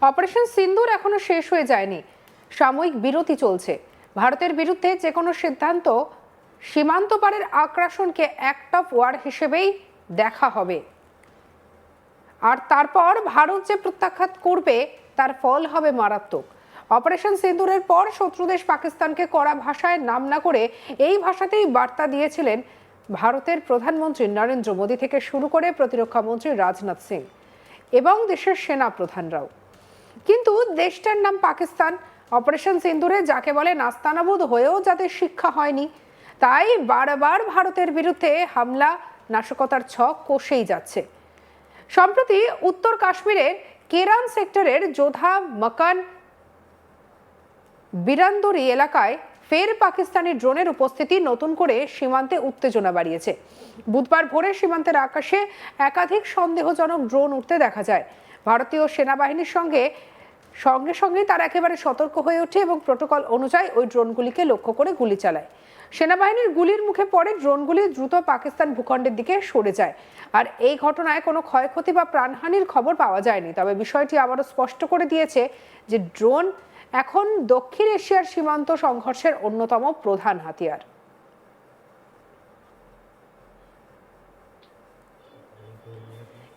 Operation সিন্দুর এখনো শেষ হয়ে যায়নি, সাময়িক বিরতি চলছে। ভারতের বিরুদ্ধে যে কোনো সিদ্ধান্ত সীমান্ত পারের আগ্রাসনকে অ্যাক্ট অফ ওয়ার হিসেবেই দেখা হবে, আর তারপর ভারত যে প্রত্যাঘাত করবে তার ফল হবে মারাত্মক। অপারেশন সিন্দুরের পর শত্রুদেশ পাকিস্তানকে কড়া ভাষায় নাম না করে এই ভাষাতেই বার্তা দিয়েছিলেন ভারতের প্রধানমন্ত্রী নরেন্দ্র মোদী থেকে শুরু করে প্রতিরক্ষা মন্ত্রী রাজনাথ সিং এবং দেশের সেনা প্রধানরাও। কিন্তু দেশটার নাম পাকিস্তান। অপারেশন সিন্দুরে যাকে বলে নাস্তানাবুদ হয়েও যাদের শিক্ষা হয়নি, তাই বারবার ভারতের বিরুদ্ধে হামলা নাশকতার ছক কষেই যাচ্ছে। সম্প্রতি উত্তর কাশ্মীরের কেরান সেক্টরের যোধা মকান বিরান্দরি এলাকায় ফের পাকিস্তানি ড্রোনের উপস্থিতি নতুন করে সীমান্তে উত্তেজনা বাড়িয়েছে। বুধবার ভোরে সীমান্তের আকাশে একাধিক সন্দেহজনক ড্রোন উঠতে দেখা যায়। ভারতীয় সেনাবাহিনীর সঙ্গে সঙ্গে তারা একেবারে সতর্ক হয়ে ওঠে এবং প্রোটোকল অনুযায়ী ওই ড্রোনগুলিকে লক্ষ্য করে গুলি চালায়। সেনাবাহিনীর গুলির মুখে পড়ে ড্রোনগুলি দ্রুত পাকিস্তান ভূখণ্ডের দিকে সরে যায়। আর এই ঘটনায় কোনো ক্ষয়ক্ষতি বা প্রাণহানির খবর পাওয়া যায়নি। তবে বিষয়টি আবারও স্পষ্ট করে দিয়েছে যে ড্রোন এখন দক্ষিণ এশিয়ার সীমান্ত সংঘর্ষের অন্যতম প্রধান হাতিয়ার।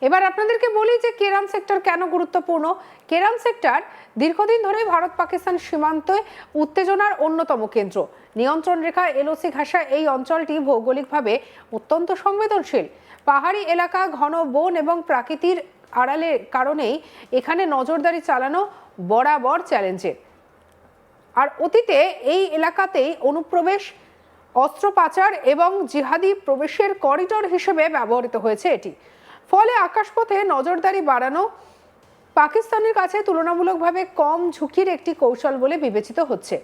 এবার আপনাদেরকে বলি যে কেরান সেক্টর কেন গুরুত্বপূর্ণ। কেরান সেক্টর দীর্ঘদিন ধরে ভারত পাকিস্তান সীমান্তে উত্তেজনার অন্যতম কেন্দ্র। নিয়ন্ত্রণ রেখা এলওসি ঘেঁষা এই অঞ্চলটি ভৌগোলিকভাবে অত্যন্ত সংবেদনশীল। পাহাড়ি এলাকা, ঘন বন এবং প্রাকৃতিক আড়ালের কারণেই এখানে নজরদারি চালানো বরাবর চ্যালেঞ্জের। আর অতীতে এই এলাকাতেই অনুপ্রবেশ, অস্ত্র পাচার এবং জিহাদি প্রবেশের করিডোর হিসেবে ব্যবহৃত হয়েছে এটি। ফলে আকাশপথে নজরদারি বাড়ানো পাকিস্তানের কাছে তুলনামূলকভাবে কম ঝুঁকির একটি কৌশল বলে বিবেচিত হচ্ছে।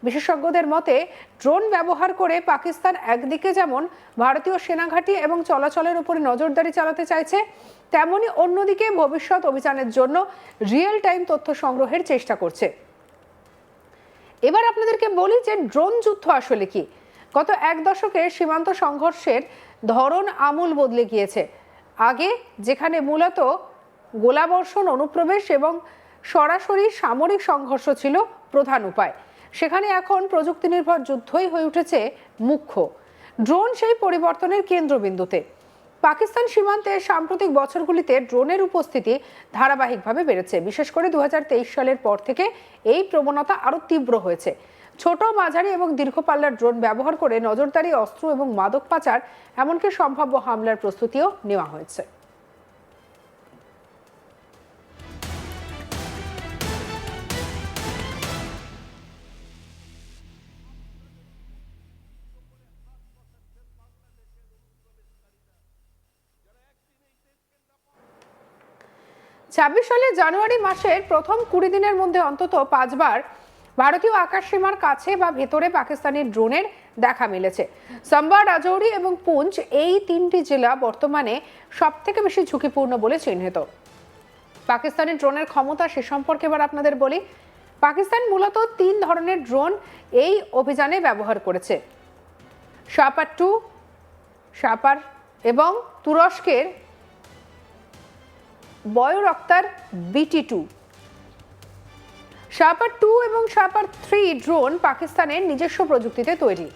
বিশেষজ্ঞদের মতে ড্রোন ব্যবহার করে পাকিস্তান একদিকে যেমন ভারতীয় সেনাঘাঁটি এবং চলাচলের উপরে নজরদারি চালাতে চাইছে, তেমনি অন্যদিকে ভবিষ্যৎ অভিযানের জন্য রিয়েল টাইম তথ্য সংগ্রহের চেষ্টা করছে। এবার আপনাদেরকে বলি যে ড্রোন যুদ্ধ আসলে কি। গত এক দশকে সীমান্ত সংঘর্ষের ধরন আমূল বদলে গিয়েছে। আগে যেখানে মূলত গোলাবর্ষণ, অনুপ্রবেশ এবং সরাসরি সামরিক সংঘর্ষ ছিল প্রধান উপায়, সেখানে এখন প্রযুক্তি নির্ভর যুদ্ধই হয়ে উঠেছে মুখ্য। ড্রোন সেই পরিবর্তনের কেন্দ্রবিন্দুতে। পাকিস্তান সীমান্তে সাম্প্রতিক বছরগুলিতে ড্রোনের উপস্থিতি ধারাবাহিকভাবে বেড়েছে। বিশেষ করে 2023 সালের পর থেকে এই প্রবণতা আরও তীব্র হয়েছে। ছোট, মাঝারি এবং দীর্ঘ পাল্লার ড্রোন ব্যবহার করে নজরদারি, অস্ত্র এবং মাদক পাচার, এমনকি সম্ভাব্য হামলার প্রস্তুতিও নেওয়া হয়েছে। 26 সালের জানুয়ারি মাসের প্রথম 20 দিনের মধ্যে অন্তত 5 বার ভারতীয় আকাশসীমার কাছে বা ভেতরে পাকিস্তানি ড্রোনের দেখা মিলেছে। সাম্বা, রাজৌরি এবং পুঞ্চ এই তিনটি জেলা বর্তমানে সবথেকে বেশি ঝুঁকিপূর্ণ বলে চিহ্নিত। পাকিস্তানি ড্রোনের ক্ষমতা সে সম্পর্কে এবার আপনাদের বলি। পাকিস্তান মূলত 3 ধরনের ড্রোন এই অভিযানে ব্যবহার করেছে: শাপার 2, শাপার এবং তুরস্কের বয়রক্তার BT-2। শাপার 2 এবং শাপার 3 ড্রোন পাকিস্তানের নিজস্ব প্রযুক্তিতে তৈরি।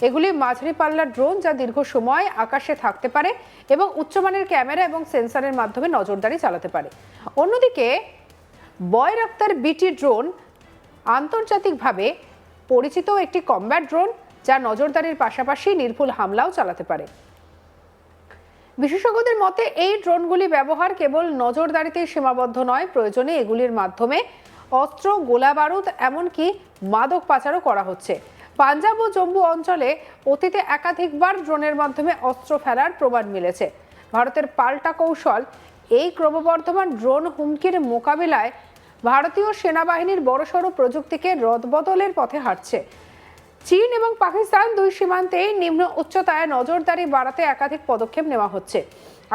এগুলি মাঝারি পাল্লার ড্রোন যা দীর্ঘ সময় আকাশে থাকতে পারে এবং উচ্চমানের ক্যামেরা এবং সেন্সরের মাধ্যমে নজরদারি চালাতে পারে। অন্যদিকে বয়রক্তার BT ড্রোন আন্তর্জাতিকভাবে পরিচিত একটি কমব্যাট ড্রোন যা নজরদারির পাশাপাশি নির্ভুল হামলাও চালাতে পারে। বিশেষজ্ঞদের মতে এই ড্রোনগুলি ব্যবহার কেবল নজরদারিতেই সীমাবদ্ধ নয়, প্রয়োজনে এগুলির মাধ্যমে অস্ত্র, গোলা বারুদ, এমনকি মাদক পাচারও করা হচ্ছে। পাঞ্জাব ও জম্মু অঞ্চলে অতীতে একাধিকবার ড্রোনের মাধ্যমে অস্ত্র ফেলার প্রমাণ মিলেছে। ভারতের পাল্টা কৌশল এই ক্রমবর্ধমান ড্রোন হুমকির মোকাবিলায় ভারতীয় সেনাবাহিনীর বড়সড় প্রযুক্তিকে রদবদলের পথে হাঁটছে। চীন এবং পাকিস্তান দুই সীমান্তে নিম্ন উচ্চতায় নজরদারি বাড়াতে একাধিক পদক্ষেপ নেওয়া হচ্ছে।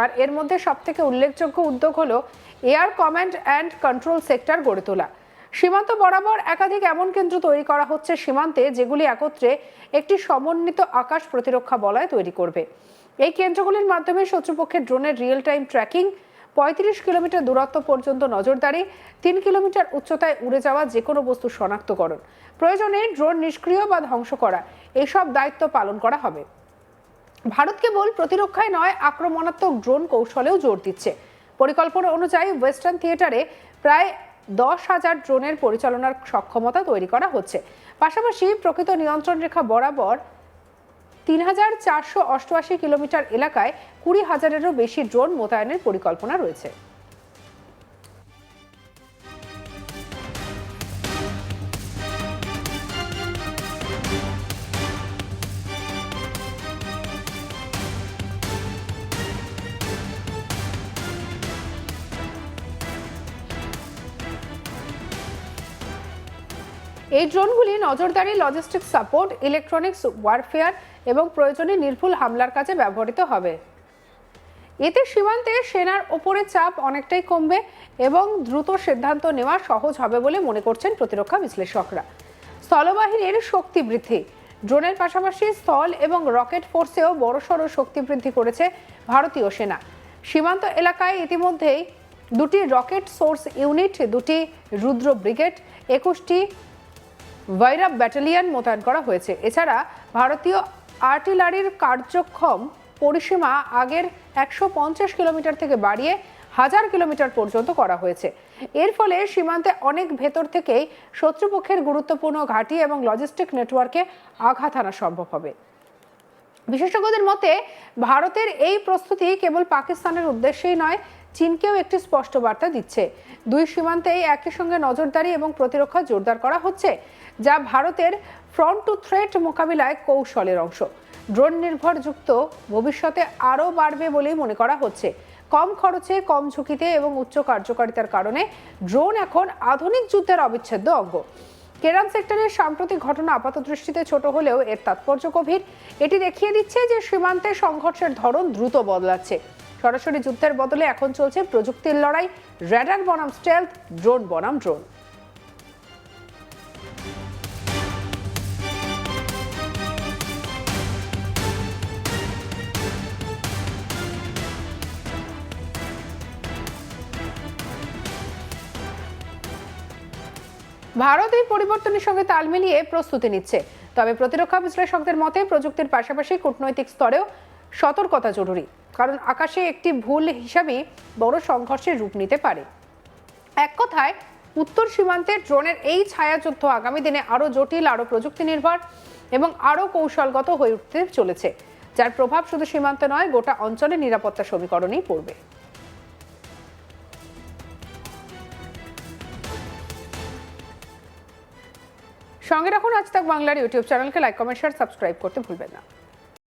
আর এর মধ্যে সবথেকে উল্লেখযোগ্য উদ্যোগ হলো air command and control sector গড়ে তোলা। সীমান্ত বরাবর একাধিক এমন কেন্দ্র তৈরি করা হচ্ছে সীমান্তে, যেগুলি একত্রে একটি সমন্বিত আকাশ প্রতিরক্ষা বলয় তৈরি করবে। এই কেন্দ্রগুলির মাধ্যমে শত্রুপক্ষের ড্রোনের রিয়েল টাইম ট্র্যাকিং, 35 কিলোমিটার দূরত্ব পর্যন্ত নজরদারি, 3 কিলোমিটার উচ্চতায় উড়ে যাওয়া যে কোনো বস্তু শনাক্তকরণ, প্রয়োজনে ড্রোন নিষ্ক্রিয় বা ধ্বংস করা, এইসব দায়িত্ব পালন করা হবে। ভারত কেবল প্রতিরক্ষায় নয়, আক্রমণাত্মক ড্রোন কৌশলেও জোর দিচ্ছে। পরিকল্পনা অনুযায়ী ওয়েস্টার্ন থিয়েটারে প্রায় 10,000 ড্রোনের পরিচালনার সক্ষমতা তৈরি করা হচ্ছে। পাশাপাশি প্রকৃত নিয়ন্ত্রণ রেখা বরাবর 3,488 কিলোমিটার এলাকায় 20,000-এরও বেশি ড্রোন মোতায়েনের পরিকল্পনা রয়েছে। এই ড্রোনগুলি নজরদারি, লজিস্টিক সাপোর্ট, ইলেকট্রনিক্স ওয়ারফেয়ার এবং প্রয়োজনে নির্ভুল হামলার কাজে ব্যবহৃত হবে। এতে সীমান্তে সেনার ওপরে চাপ অনেকটাই কমবে এবং দ্রুত সিদ্ধান্ত নেওয়া সহজ হবে বলে মনে করছেন প্রতিরক্ষা বিশ্লেষকরা। স্থলবাহিনীর শক্তি বৃদ্ধি, ড্রোনের পাশাপাশি স্থল এবং রকেট ফোর্সেও বড়সড় শক্তি বৃদ্ধি করেছে ভারতীয় সেনা। সীমান্ত এলাকায় ইতিমধ্যেই 2টি রকেট সোর্স ইউনিট, 2টি রুদ্র ব্রিগেড, 21টি ভৈরব ব্যাটালিয়ন মোতায়েন করা হয়েছে। এছাড়া ভারতীয় আর্টিলারির কার্যক্ষম পরিসীমা আগের 150 কিলোমিটার থেকে বাড়িয়ে 1000 কিলোমিটার পর্যন্ত করা হয়েছে। এর ফলে সীমান্তে অনেক ভেতর থেকেই শত্রুপক্ষের গুরুত্বপূর্ণ ঘাঁটি এবং লজিস্টিক নেটওয়ার্কে আঘাত আনা সম্ভব হবে। বিশেষজ্ঞদের মতে ভারতের এই প্রস্তুতি কেবল পাকিস্তানের উদ্দেশ্যেই নয়, চীনকেও একটি স্পষ্ট বার্তা দিচ্ছে। দুই সীমান্তেই একই সঙ্গে নজরদারি এবং প্রতিরক্ষা জোরদার করা হচ্ছে, যা ভারতের ফ্রন্ট টু থ্রেট মোকাবিলায় কৌশলের অংশ। ড্রোন নির্ভরযুক্ত ভবিষ্যতে আরও বাড়বে বলেই মনে করা হচ্ছে। কম খরচে, কম ঝুঁকিতে এবং উচ্চ কার্যকারিতার কারণে ড্রোন এখন আধুনিক যুদ্ধের অবিচ্ছেদ্য অঙ্গ। কেরান সেক্টরের সাম্প্রতিক ঘটনা আপাতদৃষ্টিতে ছোট হলেও এর তাৎপর্য গভীর। এটি দেখিয়ে দিচ্ছে যে সীমান্তে সংঘর্ষের ধরন দ্রুত বদলাচ্ছে। সরাসরি যুদ্ধের বদলে এখন চলছে প্রযুক্তির লড়াই, র্যাডার বনাম স্টেলথ, ড্রোন বনাম ড্রোন। ভারত এই পরিবর্তনের সঙ্গে তাল মিলিয়ে প্রস্তুতি নিচ্ছে। তবে প্রতিরক্ষা বিশ্লেষকদের মতে প্রযুক্তির পাশাপাশি কূটনৈতিক স্তরেও সতর্কতা জরুরি, কারণ আকাশে একটি ভুল হিসাবেই বড় সংঘর্ষের রূপ নিতে পারে। এক কথায়, উত্তর সীমান্তে ড্রোনের এই ছায়াযুদ্ধ আগামী দিনে আরও জটিল, আরও প্রযুক্তি নির্ভর এবং আরও কৌশলগত হয়ে উঠতে চলেছে, যার প্রভাব শুধু সীমান্ত নয়, গোটা অঞ্চলের নিরাপত্তা সমীকরণেই পড়বে। সঙ্গে রাখুন আজ তাক বাংলার ইউটিউব চ্যানেলকে, লাইক, কমেন্ট, শেয়ার, সাবস্ক্রাইব করতে ভুলবেন না।